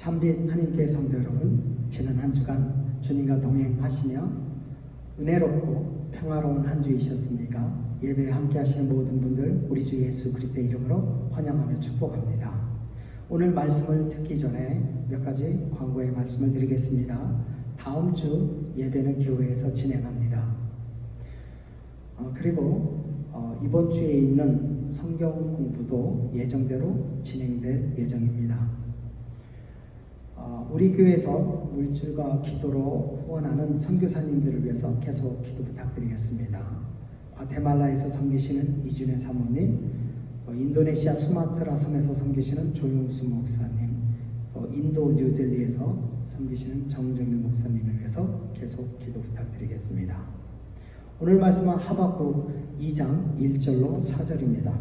참빛 하나님께 성도 여러분, 지난 한 주간 주님과 동행하시며 은혜롭고 평화로운 한 주이셨습니까? 예배에 함께 하시는 모든 분들 우리 주 예수 그리스도의 이름으로 환영하며 축복합니다. 오늘 말씀을 듣기 전에 몇 가지 광고의 말씀을 드리겠습니다. 다음 주 예배는 교회에서 진행합니다. 그리고 이번 주에 있는 성경 공부도 예정대로 진행될 예정입니다. 우리 교회에서 물질과 기도로 후원하는 선교사님들을 위해서 계속 기도 부탁드리겠습니다. 과테말라에서 섬기시는 이준혜 사모님, 또 인도네시아 수마트라 섬에서 섬기시는 조용수 목사님, 또 인도 뉴델리에서 섬기시는 정정윤 목사님을 위해서 계속 기도 부탁드리겠습니다. 오늘 말씀은 하박국 2장 1절로 4절입니다.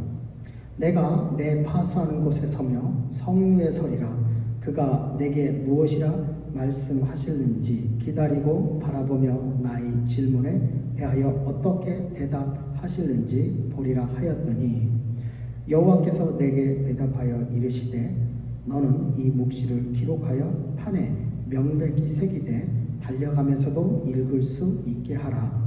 내가 내 파수하는 곳에 서며 성류에 서리라. 그가 내게 무엇이라 말씀하실는지 기다리고 바라보며 나의 질문에 대하여 어떻게 대답하실는지 보리라 하였더니 여호와께서 내게 대답하여 이르시되 너는 이 묵시를 기록하여 판에 명백히 새기되 달려가면서도 읽을 수 있게 하라.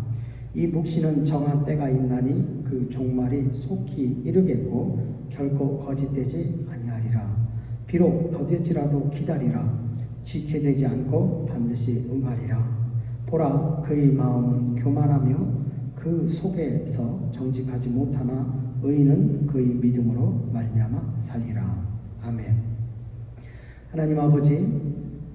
이 묵시는 정한 때가 있나니 그 종말이 속히 이르겠고 결코 거짓되지 아니하리라. 비록 더딜지라도 기다리라. 지체되지 않고 반드시 응하리라. 보라, 그의 마음은 교만하며 그 속에서 정직하지 못하나 의인은 그의 믿음으로 말미암아 살리라. 아멘. 하나님 아버지,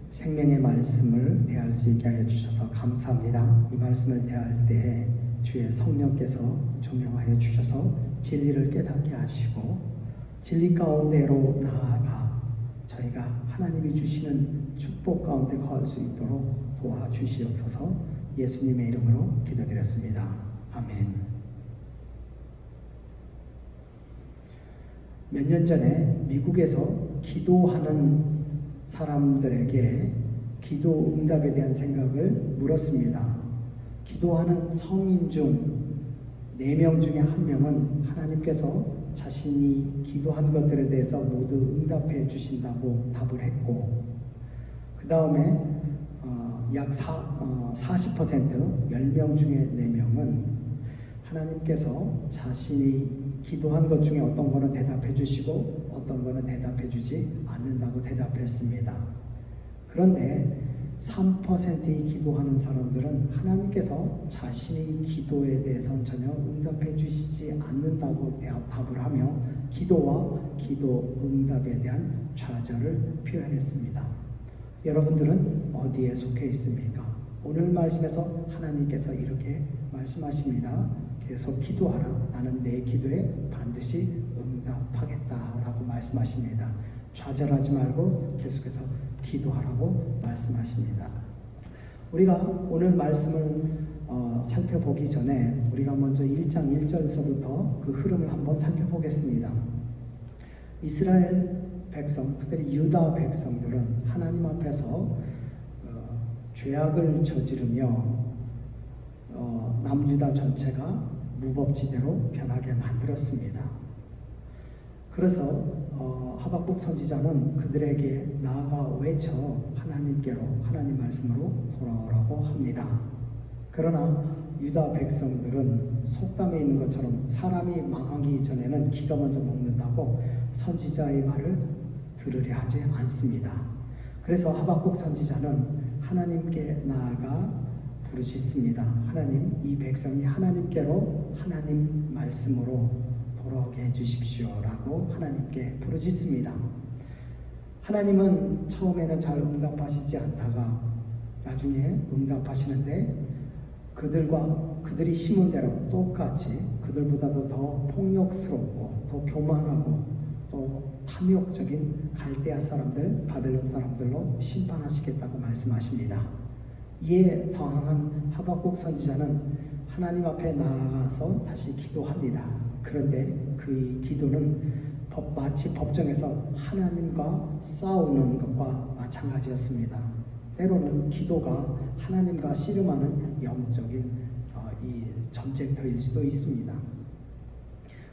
생명의 말씀을 대할 수 있게 하여 주셔서 감사합니다. 이 말씀을 대할 때에 주의 성령께서 조명하여 주셔서 진리를 깨닫게 하시고 진리 가운데로 나아가 저희가 하나님이 주시는 축복 가운데 거할 수 있도록 도와주시옵소서. 예수님의 이름으로 기도드렸습니다. 아멘. 몇 년 전에 미국에서 기도하는 사람들에게 기도 응답에 대한 생각을 물었습니다. 기도하는 성인 중 4명 중에 1명은 하나님께서 자신이 기도한 것들에 대해서 모두 응답해 주신다고 답을 했고, 그 다음에 약 40% 10명 중에 4명은 하나님께서 자신이 기도한 것 중에 어떤 거는 대답해 주시고 어떤 거는 대답해 주지 않는다고 대답했습니다. 그런데 3%의 기도하는 사람들은 하나님께서 자신의 기도에 대해서는 전혀 응답해 주시지 않는다고 답을 하며 기도와 기도 응답에 대한 좌절을 표현했습니다. 여러분들은 어디에 속해 있습니까? 오늘 말씀에서 하나님께서 이렇게 말씀하십니다. 계속 기도하라. 나는 내 기도에 반드시 응답하겠다라고 말씀하십니다. 좌절하지 말고 계속해서 기도하라고 말씀하십니다. 우리가 오늘 말씀을 살펴보기 전에 우리가 먼저 1장 1절에서부터 그 흐름을 한번 살펴보겠습니다. 이스라엘 백성, 특별히 유다 백성들은 하나님 앞에서 죄악을 저지르며 남유다 전체가 무법지대로 변하게 만들었습니다. 그래서 하박국 선지자는 그들에게 나아가 외쳐 하나님께로, 하나님 말씀으로 돌아오라고 합니다. 그러나 유다 백성들은 속담에 있는 것처럼 사람이 망하기 전에는 기가 먼저 먹는다고 선지자의 말을 들으려 하지 않습니다. 그래서 하박국 선지자는 하나님께 나아가 부르짖습니다. 하나님, 이 백성이 하나님께로 하나님 말씀으로 돌아오게 해주십시오라고 하나님께 부르짖습니다. 하나님은 처음에는 잘 응답하시지 않다가 나중에 응답하시는데 그들이 심은 대로 똑같이 그들보다도 더 폭력스럽고 더 교만하고 또 탐욕적인 갈대아 사람들, 바벨론 사람들로 심판하시겠다고 말씀하십니다. 이에 당황한 하박국 선지자는 하나님 앞에 나아가서 다시 기도합니다. 그런데 그 기도는 마치 법정에서 하나님과 싸우는 것과 마찬가지였습니다. 때로는 기도가 하나님과 씨름하는 영적인 이 전쟁터일 수도 있습니다.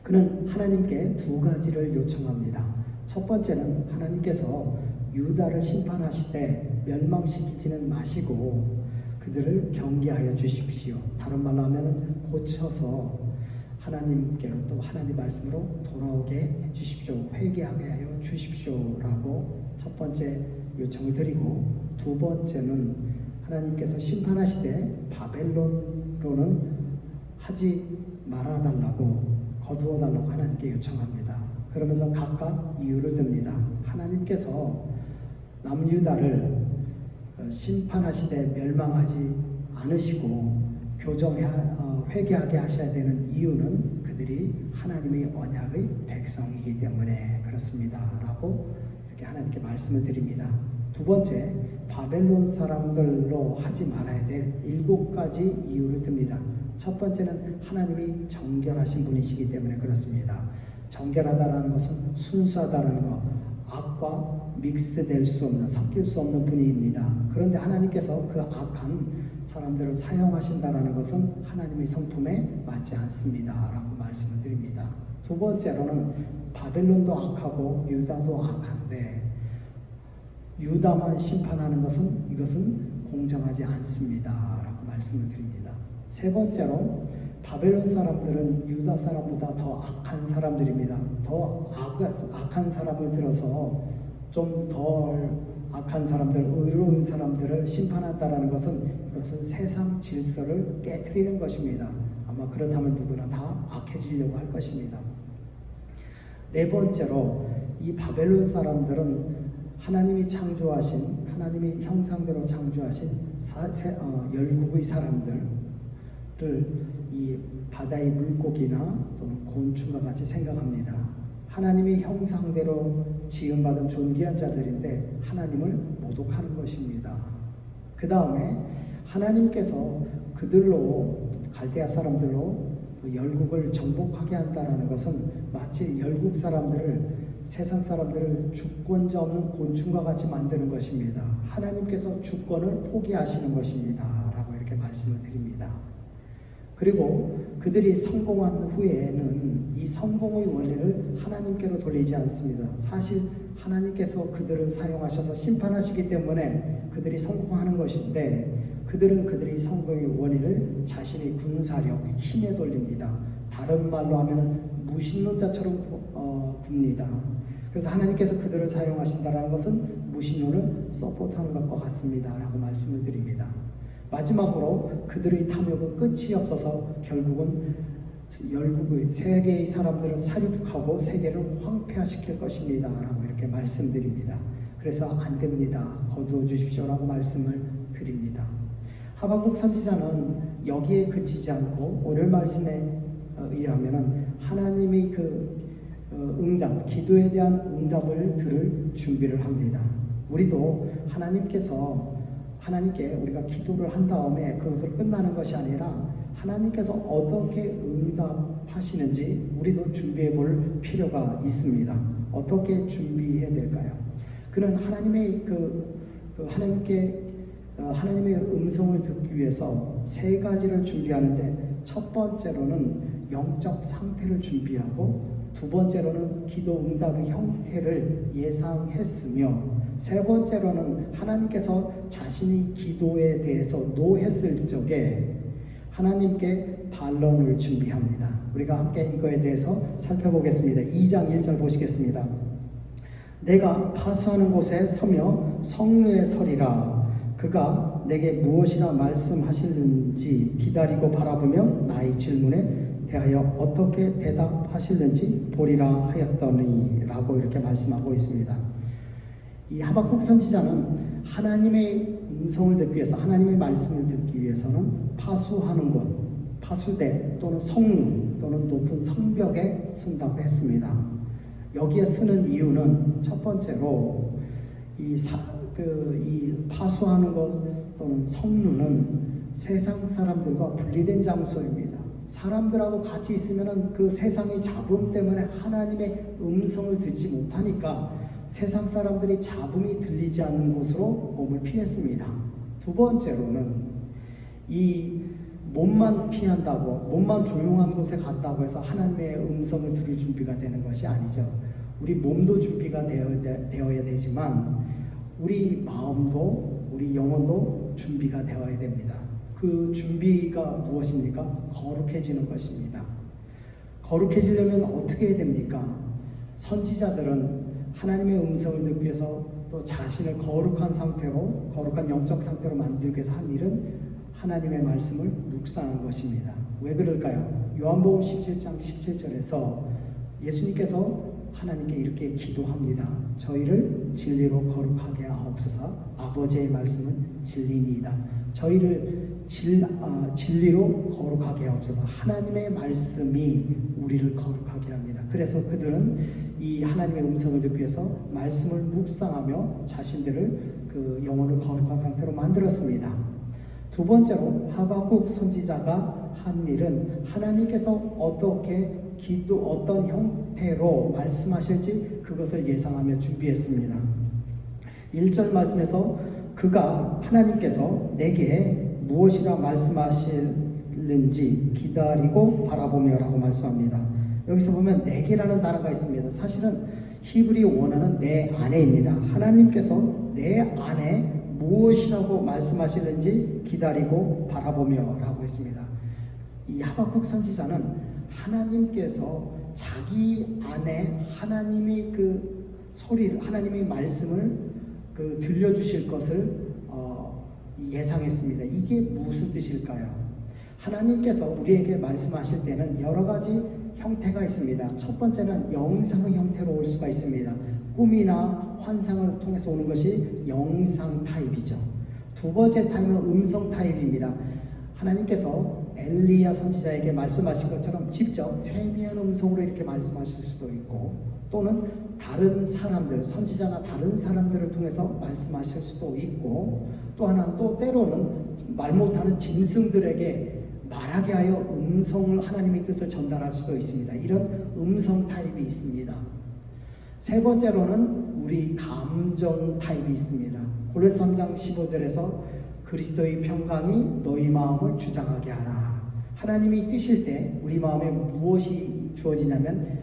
그는 하나님께 2가지를 요청합니다. 첫 번째는 하나님께서 유다를 심판하시되 멸망시키지는 마시고 그들을 경계하여 주십시오. 다른 말로 하면 고쳐서 하나님께로 또 하나님 말씀으로 돌아오게 해 주십시오. 회개하게 하여 주십시오라고 첫 번째 요청을 드리고, 두 번째는 하나님께서 심판하시되 바벨론으로는 하지 말아달라고, 거두어달라고 하나님께 요청합니다. 그러면서 각각 이유를 듭니다. 하나님께서 남유다를 심판하시되 멸망하지 않으시고 회개하게 하셔야 되는 이유는 그들이 하나님의 언약의 백성이기 때문에 그렇습니다 라고 이렇게 하나님께 말씀을 드립니다. 두 번째, 바벨론 사람들로 하지 말아야 될 7가지 이유를 듭니다. 첫 번째는 하나님이 정결하신 분이시기 때문에 그렇습니다. 정결하다라는 것은 순수하다라는 것, 악과 믹스드 될 수 없는, 섞일 수 없는 분입니다. 그런데 하나님께서 그 악한 사람들을 사용하신다라는 것은 하나님의 성품에 맞지 않습니다 라고 말씀을 드립니다. 두 번째로는 바벨론도 악하고 유다도 악한데 유다만 심판하는 것은 이것은 공정하지 않습니다 라고 말씀을 드립니다. 세 번째로 바벨론 사람들은 유다 사람보다 더 악한 사람들입니다. 더 악한 사람을 들어서 좀 덜 악한 사람들, 의로운 사람들을 심판한다라는 것은 이것은 세상 질서를 깨트리는 것입니다. 아마 그렇다면 누구나 다 악해지려고 할 것입니다. 네 번째로 이 바벨론 사람들은 하나님이 창조하신, 하나님이 형상대로 창조하신 열국의 사람들을 이 바다의 물고기나 또는 곤충과 같이 생각합니다. 하나님의 형상대로 지음받은 존귀한 자들인데 하나님을 모독하는 것입니다. 그 다음에 하나님께서 그들로, 갈대아 사람들로 열국을 정복하게 한다는 것은 마치 열국 사람들을, 세상 사람들을 주권자 없는 곤충과 같이 만드는 것입니다. 하나님께서 주권을 포기하시는 것입니다 라고 이렇게 말씀을 드립니다. 그리고 그들이 성공한 후에는 이 성공의 원리를 하나님께로 돌리지 않습니다. 사실 하나님께서 그들을 사용하셔서 심판하시기 때문에 그들이 성공하는 것인데, 그들은 그들의 성공의 원인을 자신의 군사력, 힘에 돌립니다. 다른 말로 하면 무신론자처럼 굽니다. 그래서 하나님께서 그들을 사용하신다는 것은 무신론을 서포트하는 것과 같습니다 라고 말씀을 드립니다. 마지막으로 그들의 탐욕은 끝이 없어서 결국은 열국의 세계의 사람들을 살육하고 세계를 황폐화시킬 것입니다 라고 이렇게 말씀드립니다. 그래서 안 됩니다, 거두어 주십시오 라고 말씀을 드립니다. 하박국 선지자는 여기에 그치지 않고 오늘 말씀에 의하면 하나님의 그 응답, 기도에 대한 응답을 들을 준비를 합니다. 우리도 하나님께 우리가 기도를 한 다음에 그것으로 끝나는 것이 아니라 하나님께서 어떻게 응답하시는지 우리도 준비해 볼 필요가 있습니다. 어떻게 준비해야 될까요? 그는 하나님의 하나님의 음성을 듣기 위해서 세 가지를 준비하는데, 첫 번째로는 영적 상태를 준비하고, 두 번째로는 기도 응답의 형태를 예상했으며, 세 번째로는 하나님께서 자신이 기도에 대해서 노했을 적에 하나님께 반론을 준비합니다. 우리가 함께 이거에 대해서 살펴보겠습니다. 2장 1절 보시겠습니다. 내가 파수하는 곳에 서며 성루에 서리라. 그가 내게 무엇이나 말씀하실는지 기다리고 바라보며 나의 질문에 대하여 어떻게 대답하실는지 보리라 하였더니 라고 이렇게 말씀하고 있습니다. 이 하박국 선지자는 하나님의 음성을 듣기 위해서, 하나님의 말씀을 듣기 위해서는 파수하는 곳, 파수대 또는 성문 또는 높은 성벽에 쓴다고 했습니다. 여기에 쓰는 이유는 첫 번째로 이 파수하는 곳 또는 성문은 세상 사람들과 분리된 장소입니다. 사람들하고 같이 있으면 그 세상의 잡음 때문에 하나님의 음성을 듣지 못하니까 세상 사람들이 잡음이 들리지 않는 곳으로 몸을 피했습니다. 두 번째로는 이 몸만 피한다고, 몸만 조용한 곳에 갔다고 해서 하나님의 음성을 들을 준비가 되는 것이 아니죠. 우리 몸도 준비가 되어야 되지만 우리 마음도 우리 영혼도 준비가 되어야 됩니다. 그 준비가 무엇입니까? 거룩해지는 것입니다. 거룩해지려면 어떻게 해야 됩니까? 선지자들은 하나님의 음성을 듣기 위해서 또 자신을 거룩한 상태로, 거룩한 영적 상태로 만들기 위해서 한 일은 하나님의 말씀을 묵상한 것입니다. 왜 그럴까요? 요한복음 17장 17절에서 예수님께서 하나님께 이렇게 기도합니다. 저희를 진리로 거룩하게 하옵소서. 아버지의 말씀은 진리니이다. 저희를 진리로 거룩하게 하옵소서. 하나님의 말씀이 우리를 거룩하게 합니다. 그래서 그들은 이 하나님의 음성을 듣기 위해서 말씀을 묵상하며 자신들을 그 영혼을 거룩한 상태로 만들었습니다. 두 번째로 하박국 선지자가 한 일은 하나님께서 어떻게 어떤 형태로 말씀하실지 그것을 예상하며 준비했습니다. 1절 말씀에서 그가 하나님께서 내게 무엇이라 말씀하실는지 기다리고 바라보며 라고 말씀합니다. 여기서 보면 내게라는 단어가 있습니다. 사실은 히브리 원어는 내 안에입니다. 하나님께서 내 안에 무엇이라고 말씀하시는지 기다리고 바라보며 라고 했습니다. 이 하박국 선지자는 하나님께서 자기 안에 하나님의 그 소리를, 하나님의 말씀을 들려주실 것을 예상했습니다. 이게 무슨 뜻일까요? 하나님께서 우리에게 말씀하실 때는 여러 가지 형태가 있습니다. 첫 번째는 영상의 형태로 올 수가 있습니다. 꿈이나 환상을 통해서 오는 것이 영상 타입이죠. 두 번째 타입은 음성 타입입니다. 하나님께서 엘리야 선지자에게 말씀하신 것처럼 직접 세미한 음성으로 이렇게 말씀하실 수도 있고, 또는 다른 사람들, 선지자나 다른 사람들을 통해서 말씀하실 수도 있고, 또 하나는 또 때로는 말 못하는 짐승들에게 말하게 하여 음성을, 하나님의 뜻을 전달할 수도 있습니다. 이런 음성 타입이 있습니다. 세 번째로는 우리 감정 타입이 있습니다. 골로새 3장 15절에서 그리스도의 평강이 너희 마음을 주장하게 하라. 하나님이 뜨실 때 우리 마음에 무엇이 주어지냐면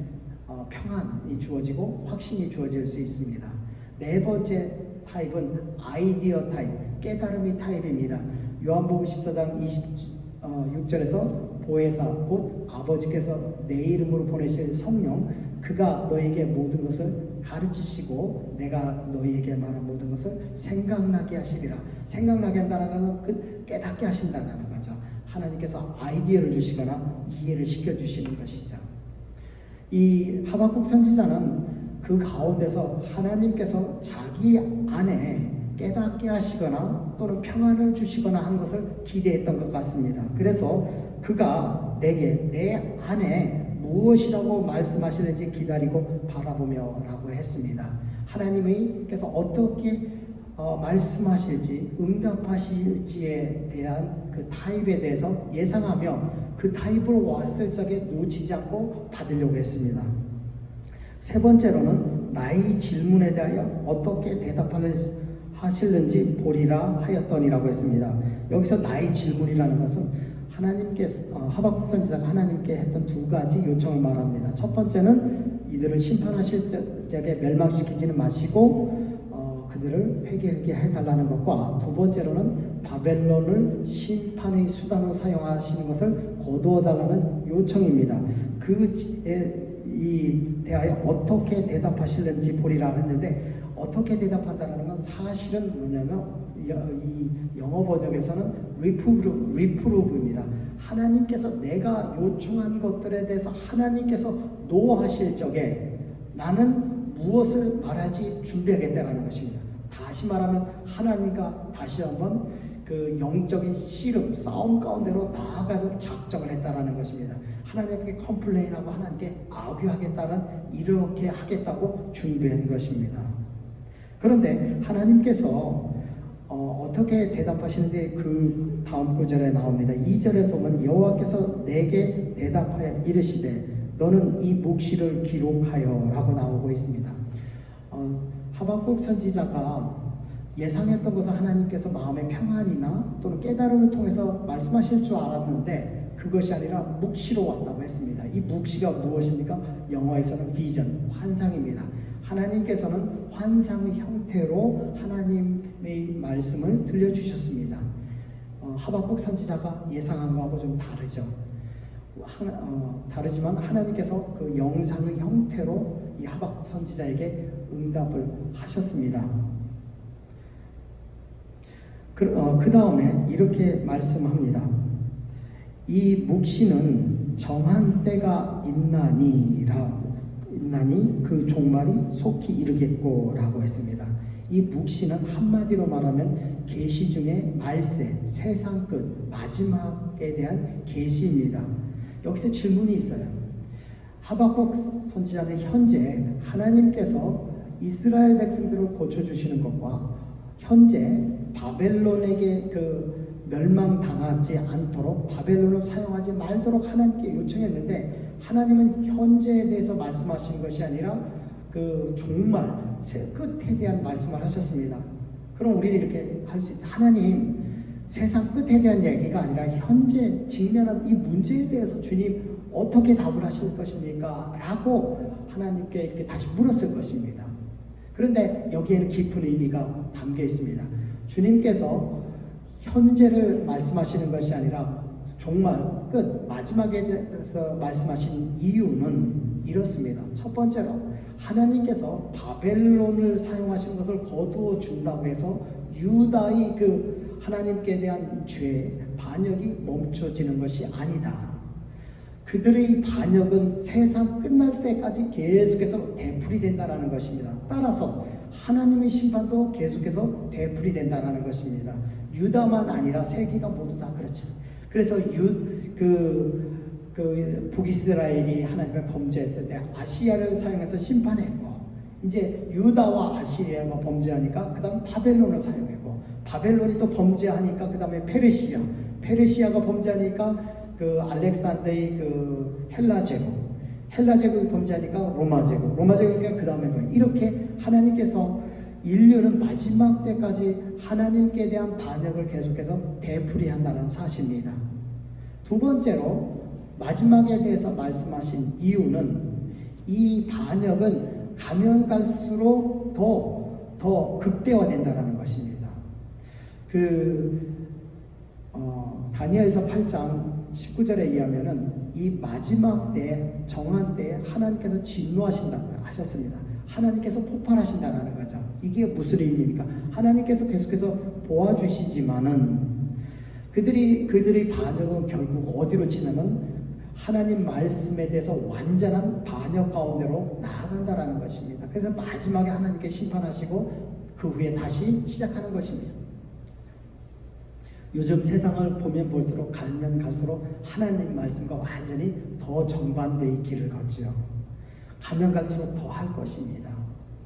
평안이 주어지고 확신이 주어질 수 있습니다. 네 번째 타입은 아이디어 타입, 깨달음의 타입입니다. 요한복음 14장 26절에서 보혜사 곧 아버지께서 내 이름으로 보내실 성령, 그가 너에게 모든 것을 가르치시고 내가 너희에게 말한 모든 것을 생각나게 하시리라. 생각나게 한다는 것은 깨닫게 하신다는 거죠. 하나님께서 아이디어를 주시거나 이해를 시켜주시는 것이죠. 이 하박국 선지자는 그 가운데서 하나님께서 자기 안에 깨닫게 하시거나 또는 평안을 주시거나 하는 것을 기대했던 것 같습니다. 그래서 그가 내게 내 안에 무엇이라고 말씀하시는지 기다리고 바라보며 라고 했습니다. 하나님께서 어떻게 말씀하실지, 응답하실지에 대한 그 타입에 대해서 예상하며 그 타입으로 왔을 적에 놓치지 않고 받으려고 했습니다. 세 번째로는 나의 질문에 대하여 어떻게 대답하실는지 보리라 하였더니라고 했습니다. 여기서 나의 질문이라는 것은 하나님께서 하박국 선지자가 하나님께 했던 두 가지 요청을 말합니다. 첫 번째는 이들을 심판하실 적에 멸망시키지는 마시고 그들을 회개하게 해달라는 것과, 두 번째로는 바벨론을 심판의 수단으로 사용하시는 것을 거두어달라는 요청입니다. 이 대하여 어떻게 대답하실는지 보리라 했는데, 어떻게 대답한다는 건 사실은 뭐냐면 이 영어 번역에서는 reprove입니다. 하나님께서 내가 요청한 것들에 대해서 하나님께서 노하실 적에 나는 무엇을 말하지 준비하겠다는 것입니다. 다시 말하면 하나님과 다시 한번 그 영적인 씨름, 싸움 가운데로 나아가도록 작정을 했다라는 것입니다. 하나님께 컴플레인하고 하나님께 아귀하겠다는, 이렇게 하겠다고 준비한 것입니다. 그런데 하나님께서 어떻게 대답하시는데 그 다음 구절에 나옵니다. 2절에 보면 여호와께서 내게 대답하여 이르시되 너는 이 묵시를 기록하여 라고 나오고 있습니다. 하박국 선지자가 예상했던 것은 하나님께서 마음의 평안이나 또는 깨달음을 통해서 말씀하실 줄 알았는데 그것이 아니라 묵시로 왔다고 했습니다. 이 묵시가 무엇입니까? 영어에서는 비전, 환상입니다. 하나님께서는 환상의 형태로 하나님의 말씀을 들려주셨습니다. 하박국 선지자가 예상한 거하고 좀 다르죠. 다르지만 하나님께서 그 영상의 형태로 이 하박국 선지자에게 응답을 하셨습니다. 그 다음에 이렇게 말씀합니다. 이 묵시는 정한 때가 있나니 그 종말이 속히 이르겠고 라고 했습니다. 이 묵시는 한마디로 말하면 계시 중에 말세, 세상 끝, 마지막에 대한 계시입니다. 여기서 질문이 있어요. 하박국 선지자는 현재 하나님께서 이스라엘 백성들을 고쳐주시는 것과 현재 바벨론에게 멸망당하지 않도록 바벨론을 사용하지 말도록 하나님께 요청했는데, 하나님은 현재에 대해서 말씀하신 것이 아니라 그 종말, 끝에 대한 말씀을 하셨습니다. 그럼 우리는 이렇게 할 수 있어요. 하나님, 세상 끝에 대한 얘기가 아니라 현재 직면한 이 문제에 대해서 주님 어떻게 답을 하실 것입니까? 라고 하나님께 이렇게 다시 물었을 것입니다. 그런데 여기에는 깊은 의미가 담겨 있습니다. 주님께서 현재를 말씀하시는 것이 아니라 종말, 끝, 마지막에 대해서 말씀하신 이유는 이렇습니다. 첫 번째로 하나님께서 바벨론을 사용하신 것을 거두어 준다고 해서 유다의 그 하나님께 대한 죄, 반역이 멈춰지는 것이 아니다. 그들의 반역은 세상 끝날 때까지 계속해서 되풀이 된다는 것입니다. 따라서 하나님의 심판도 계속해서 되풀이 된다는 것입니다. 유다만 아니라 세계가 모두 다 그렇죠. 그래서 북이스라엘이 하나님을 범죄했을 때 아시아를 사용해서 심판했고, 이제 유다와 아시리아가 범죄하니까 그 다음 바벨론을 사용했고, 바벨론이 또 범죄하니까 그 다음에 페르시아가 범죄하니까 그 알렉산더의 그 헬라제국이 범죄하니까 로마제국이니까 그 다음에 이렇게 하나님께서 인류는 마지막 때까지 하나님께 대한 반역을 계속해서 되풀이한다는 사실입니다. 두 번째로 마지막에 대해서 말씀하신 이유는 이 반역은 가면 갈수록 더 극대화된다는 것입니다. 다니엘서 8장 19절에 의하면은 이 마지막 때, 정한 때에 하나님께서 진노하신다 하셨습니다. 하나님께서 폭발하신다는 거죠. 이게 무슨 의미입니까? 하나님께서 계속해서 도와주시지만은 그들의 반역은 결국 어디로 치냐면 하나님 말씀에 대해서 완전한 반역 가운데로 나아간다는 것입니다. 그래서 마지막에 하나님께 심판하시고 그 후에 다시 시작하는 것입니다. 요즘 세상을 보면 볼수록 가면 갈수록 하나님 말씀과 완전히 더 정반대의 길을 걷지요. 가면 갈수록 더 할 것입니다.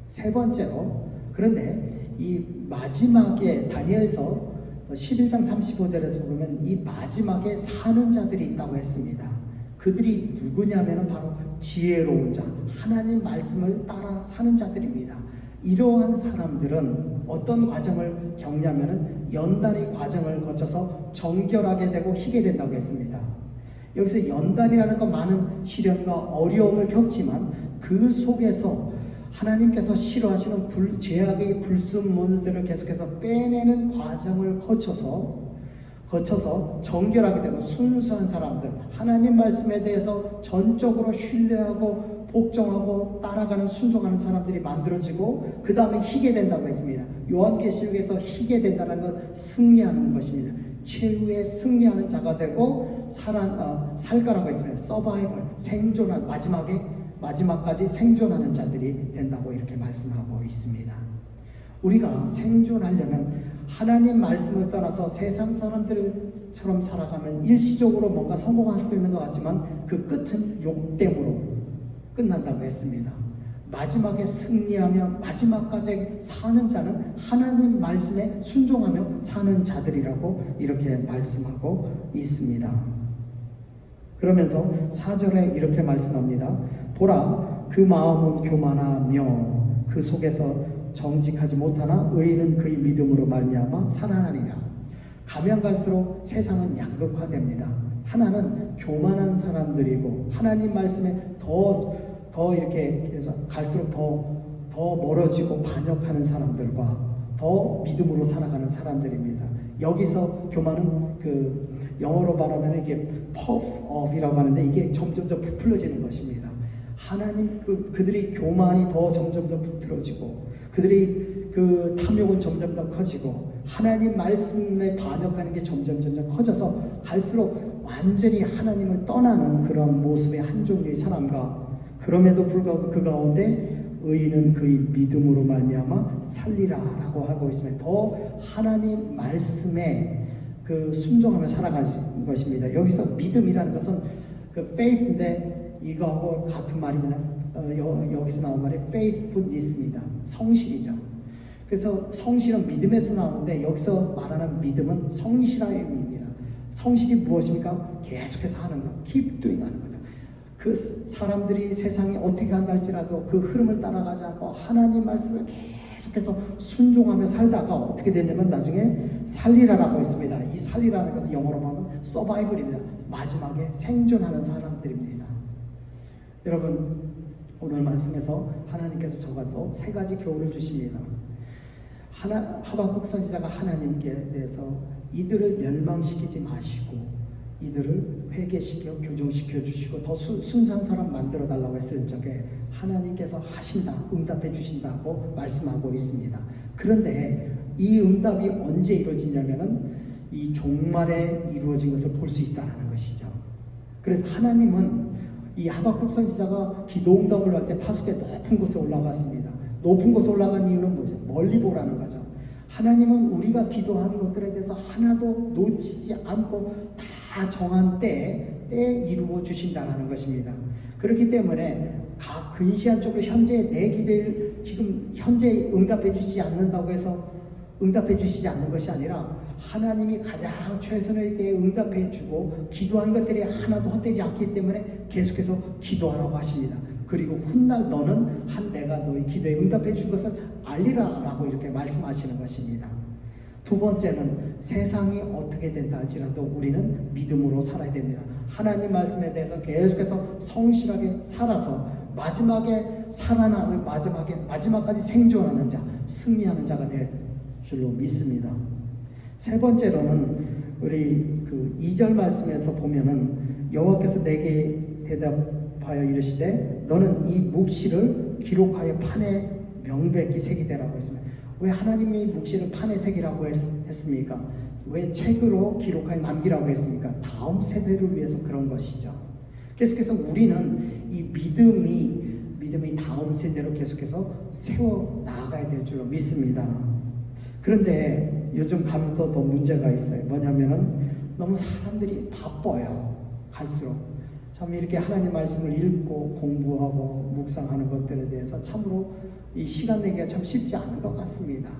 세 번째로, 그런데 이 마지막에 다니엘서 11장 35절에서 보면 이 마지막에 사는 자들이 있다고 했습니다. 그들이 누구냐면 바로 지혜로운 자, 하나님 말씀을 따라 사는 자들입니다. 이러한 사람들은 어떤 과정을 겪냐면 연단의 과정을 거쳐서 정결하게 되고 희게 된다고 했습니다. 여기서 연단이라는 건 많은 시련과 어려움을 겪지만 그 속에서 하나님께서 싫어하시는 죄악의 불순물들을 계속해서 빼내는 과정을 거쳐서 정결하게 되고 순수한 사람들, 하나님 말씀에 대해서 전적으로 신뢰하고 복종하고 따라가는 순종하는 사람들이 만들어지고 그 다음에 희게 된다고 했습니다. 요한계시록에서 희게 된다는 건 승리하는 것입니다. 최후의 승리하는 자가 되고 살 거라고 했습니다. 서바이벌, 생존한 마지막까지 생존하는 자들이 된다고 이렇게 말씀하고 있습니다. 우리가 생존하려면 하나님 말씀을 떠나서 세상 사람들처럼 살아가면 일시적으로 뭔가 성공할 수 있는 것 같지만 그 끝은 욕됨으로 끝난다고 했습니다. 마지막에 승리하며 마지막까지 사는 자는 하나님 말씀에 순종하며 사는 자들이라고 이렇게 말씀하고 있습니다. 그러면서 4절에 이렇게 말씀합니다. 보라, 그 마음은 교만하며 그 속에서 정직하지 못하나 의인은 그의 믿음으로 말미암아 살아나리라. 가면 갈수록 세상은 양극화됩니다. 하나는 교만한 사람들이고 하나님 말씀에 더 이렇게 해서 갈수록 더 더 멀어지고 반역하는 사람들과 더 믿음으로 살아가는 사람들입니다. 여기서 교만은 영어로 말하면 이게 puff up이라고 하는데 이게 점점 더 부풀려지는 것입니다. 하나님 그들의 교만이 더 점점 더 부풀어지고 그들의 탐욕은 점점 더 커지고 하나님 말씀에 반역하는 게 점점 커져서 갈수록 완전히 하나님을 떠나는 그런 모습의 한 종류의 사람과 그럼에도 불구하고 그 가운데 의인은 그의 믿음으로 말미암아 살리라라고 하고 있으면 더 하나님 말씀에 순종하며 살아가는 것입니다. 여기서 믿음이라는 것은 faith인데 이거하고 같은 말입니다. 여기서 나온 말이 faithfulness입니다. 성실이죠. 그래서 성실은 믿음에서 나오는데 여기서 말하는 믿음은 성실한 의미입니다. 성실이 무엇입니까? 계속해서 하는 것, keep doing 하는 거죠. 그 사람들이 세상이 어떻게 간다 할지라도 그 흐름을 따라가지 않고 하나님 말씀을 계속해서 순종하며 살다가 어떻게 되냐면 나중에 살리라라고 했습니다. 이 살리라는 것은 영어로 말하면 서바이벌입니다. 마지막에 생존하는 사람들입니다. 여러분 오늘 말씀에서 하나님께서 저가서 세 가지 교훈을 주십니다. 하박국 선지자가 하나님께 대해서 이들을 멸망시키지 마시고 이들을 회개시켜 교정시켜 주시고 더 순수한 사람 만들어 달라고 했을 적에 하나님께서 하신다, 응답해 주신다고 말씀하고 있습니다. 그런데 이 응답이 언제 이루어지냐면은 이 종말에 이루어진 것을 볼 수 있다는 것이죠. 그래서 하나님은 이 하박국 선지자가 기도 응답을 할 때 파수대 높은 곳에 올라갔습니다. 높은 곳에 올라간 이유는 뭐죠? 멀리 보라는 거죠. 하나님은 우리가 기도하는 것들에 대해서 하나도 놓치지 않고 다 정한 때에 이루어 주신다는 것입니다. 그렇기 때문에 근시한 쪽으로 현재 내 기도에 지금 현재 응답해 주지 않는다고 해서 응답해 주시지 않는 것이 아니라 하나님이 가장 최선의 때에 응답해 주고 기도한 것들이 하나도 헛되지 않기 때문에 계속해서 기도하라고 하십니다. 그리고 훗날 너는 내가 너의 기도에 응답해 준 것을 알리라 라고 이렇게 말씀하시는 것입니다. 두 번째는 세상이 어떻게 된다 할지라도 우리는 믿음으로 살아야 됩니다. 하나님 말씀에 대해서 계속해서 성실하게 살아서 마지막에 살아나는 마지막까지 생존하는 자, 승리하는 자가 될 줄로 믿습니다. 세 번째로는 우리 2절 말씀에서 보면은 여호와께서 내게 대답하여 이르시되 너는 이 묵시를 기록하여 판에 명백히 새기되라고 했습니다. 왜 하나님이 묵시를 판에 새기라고 했습니까? 왜 책으로 기록하여 남기라고 했습니까? 다음 세대를 위해서 그런 것이죠. 계속해서 우리는 이 믿음이 다음 세대로 계속해서 세워 나아가야 될 줄로 믿습니다. 그런데 요즘 가면 더 문제가 있어요. 뭐냐면은 너무 사람들이 바빠요. 갈수록. 참 이렇게 하나님 말씀을 읽고 공부하고 묵상하는 것들에 대해서 참으로 이 시간 내기가 참 쉽지 않은 것 같습니다.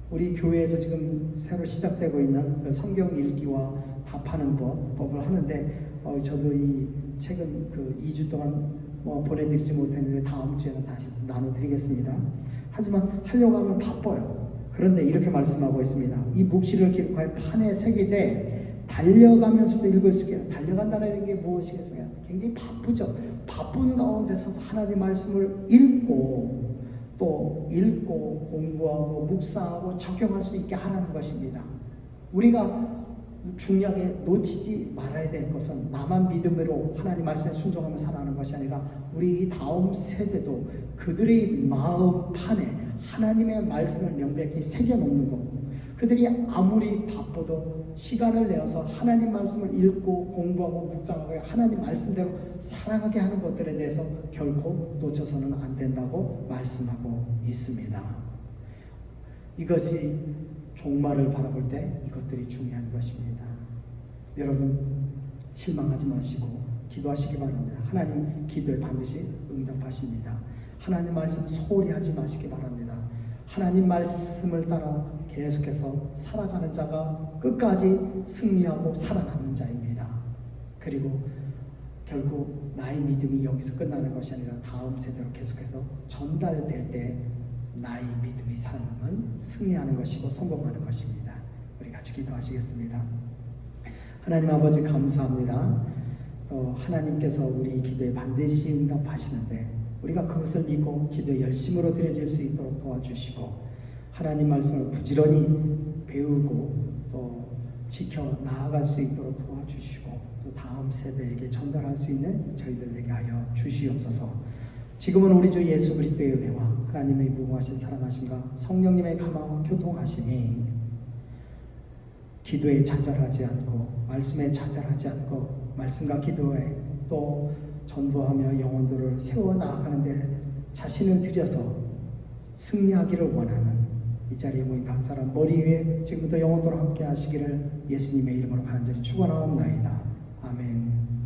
우리 교회에서 지금 새로 시작되고 있는 성경 읽기와 답하는 법을 하는데 저도 이 최근 2주 동안 보내드리지 못했는데 다음 주에는 다시 나눠드리겠습니다. 하지만 하려고 하면 바빠요. 그런데 이렇게 말씀하고 있습니다. 이 묵시를 기록하여 판에 새기되 달려가면서도 읽을 수 있게 달려간다는 게 무엇이겠습니까? 굉장히 바쁘죠. 바쁜 가운데서 하나님의 말씀을 읽고 공부하고 묵상하고 적용할 수 있게 하라는 것입니다. 우리가 중요하게 놓치지 말아야 될 것은 나만 믿음으로 하나님 말씀에 순종하며 살아가는 것이 아니라 우리 다음 세대도 그들의 마음 판에 하나님의 말씀을 명백히 새겨놓는 것, 그들이 아무리 바빠도 시간을 내어서 하나님 말씀을 읽고 공부하고 묵상하고 하나님 말씀대로 살아가게 하는 것들에 대해서 결코 놓쳐서는 안 된다고 말씀하고 있습니다. 이것이 종말을 바라볼 때 이것들이 중요한 것입니다. 여러분 실망하지 마시고 기도하시기 바랍니다. 하나님 기도에 반드시 응답하십니다. 하나님 말씀 소홀히 하지 마시기 바랍니다. 하나님 말씀을 따라 계속해서 살아가는 자가 끝까지 승리하고 살아남는 자입니다. 그리고 결국 나의 믿음이 여기서 끝나는 것이 아니라 다음 세대로 계속해서 전달될 때 나의 믿음의 삶은 승리하는 것이고 성공하는 것입니다. 우리 같이 기도하시겠습니다. 하나님 아버지 감사합니다. 또 하나님께서 우리 기도에 반드시 응답하시는데 우리가 그것을 믿고 기도에 열심으로 드려질 수 있도록 도와주시고 하나님 말씀을 부지런히 배우고 또 지켜 나아갈 수 있도록 도와주시고 또 다음 세대에게 전달할 수 있는 저희들 되게 하여 주시옵소서. 지금은 우리 주 예수 그리스도의 은혜와 하나님의 무궁하신 사랑하심과 성령님의 감화 교통하심이 기도에 좌절하지 않고 말씀에 좌절하지 않고 말씀과 기도에 또 전도하며 영혼들을 세워 나아가는데 자신을 들여서 승리하기를 원하는 이 자리에 모인 각 사람 머리 위에 지금부터 영원토록 함께 하시기를 예수님의 이름으로 간절히 축원하옵나이다. 아멘.